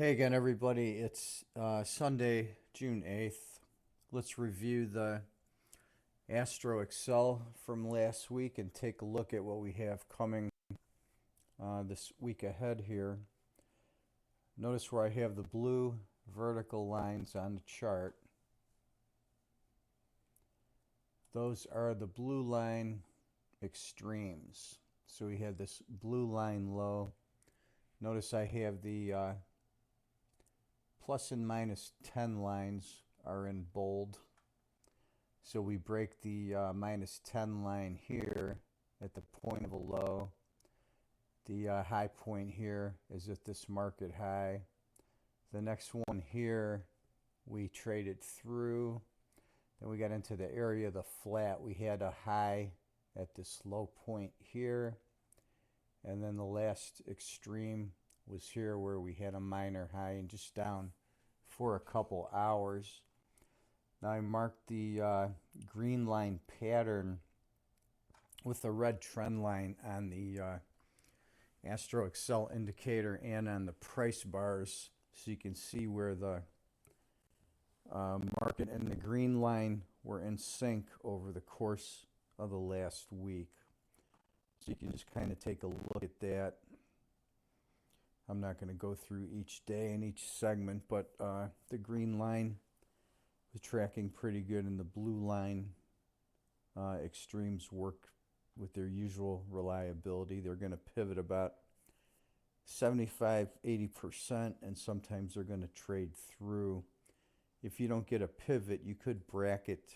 Hey again, everybody. It's Sunday, June 8th. Let's review the Astro Excel from last week and take a look at what we have coming this week ahead here. Notice where I have the blue vertical lines on the chart. Those are the blue line extremes. So we have this blue line low. Notice I have the plus and minus 10 lines are in bold. So we break the minus 10 line here at the point of a low. The high point here is at this market high. The next one here, we traded through. Then we got into the area of the flat. We had a high at this low point here. And then the last extreme was here where we had a minor high and just down for a couple hours. Now I marked the green line pattern with the red trend line on the Astro Excel indicator and on the price bars, so you can see where the market and the green line were in sync over the course of the last week. So you can just kind of take a look at that. I'm not going to go through each day and each segment, but the green line was tracking pretty good, and the blue line extremes work with their usual reliability. They're going to pivot about 75-80%, and sometimes they're going to trade through. If you don't get a pivot, you could bracket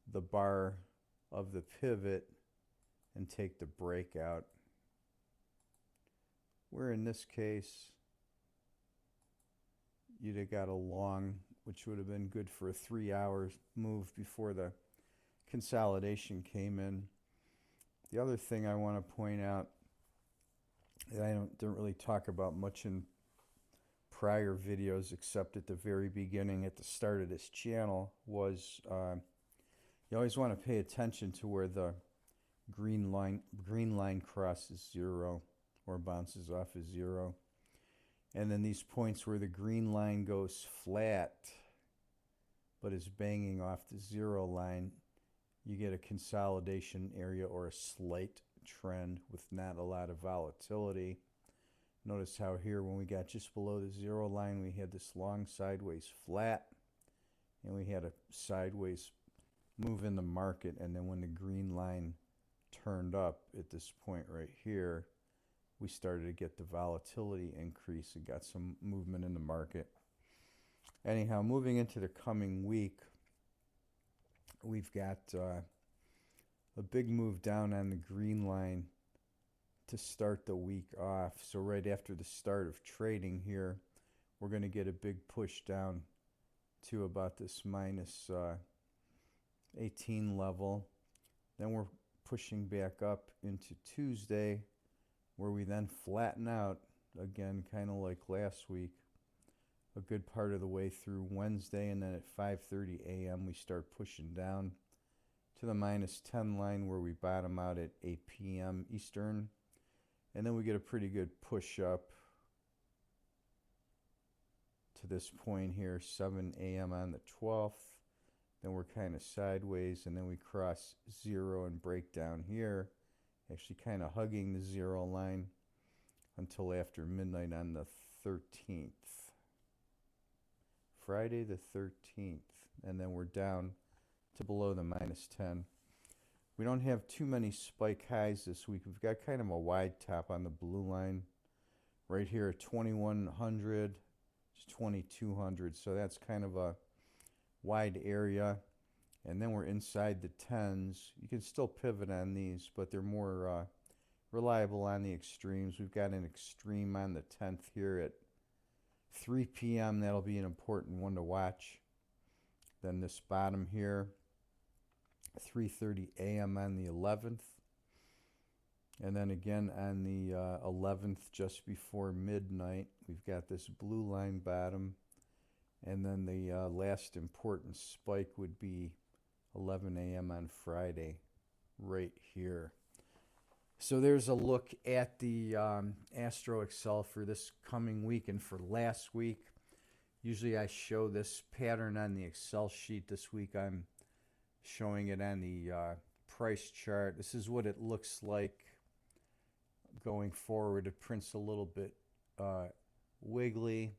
the bar of the pivot and take the breakout, where in this case you'd have got a long, which would have been good for a 3-hour move before the consolidation came in. The other thing I want to point out that I don't really talk about much in prior videos, except at the very beginning at the start of this channel, was you always want to pay attention to where the green line crosses zero or bounces off of zero. And then these points where the green line goes flat but is banging off the zero line, you get a consolidation area or a slight trend with not a lot of volatility. Notice how here when we got just below the zero line, we had this long sideways flat, and we had a sideways move in the market. And then when the green line turned up at this point right here, we started to get the volatility increase and got some movement in the market. Anyhow, moving into the coming week, we've got a big move down on the green line to start the week off. So right after the start of trading here, we're going to get a big push down to about this minus 18 level. Then we're pushing back up into Tuesday, where we then flatten out again, kind of like last week, a good part of the way through Wednesday, and then at 5:30 a.m. we start pushing down to the minus 10 line, where we bottom out at 8 p.m. Eastern, and then we get a pretty good push up to this point here, 7 a.m. on the 12th. Then we're kind of sideways, and then we cross zero and break down here, actually kind of hugging the zero line until after midnight on the 13th. Friday the 13th. And then we're down to below the minus 10. We don't have too many spike highs this week. We've got kind of a wide top on the blue line right here at 2100 to 2200. So that's kind of a wide area. And then we're inside the 10s. You can still pivot on these, but they're more reliable on the extremes. We've got an extreme on the 10th here at 3 p.m. That'll be an important one to watch. Then this bottom here, 3:30 a.m. on the 11th. And then again on the 11th, just before midnight, we've got this blue line bottom. And then the last important spike would be 11 a.m. on Friday, right here. So there's a look at the Astro Excel for this coming week and for last week. Usually I show this pattern on the Excel sheet. This week I'm showing it on the price chart. This is what it looks like going forward. It prints a little bit wiggly,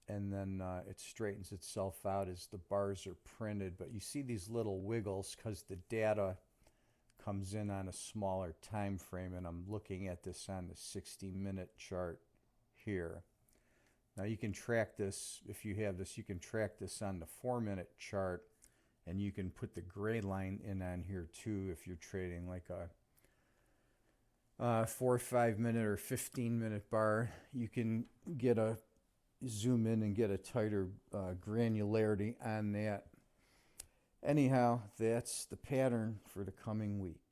and then it straightens itself out as the bars are printed. But you see these little wiggles because the data comes in on a smaller time frame, and I'm looking at this on the 60-minute chart here. Now you can track this, if you have this, you can track this on the 4-minute chart, and you can put the gray line in on here too if you're trading like a 4 or 5-minute or 15-minute bar. You can get a zoom in and get a tighter granularity on that. Anyhow, that's the pattern for the coming week.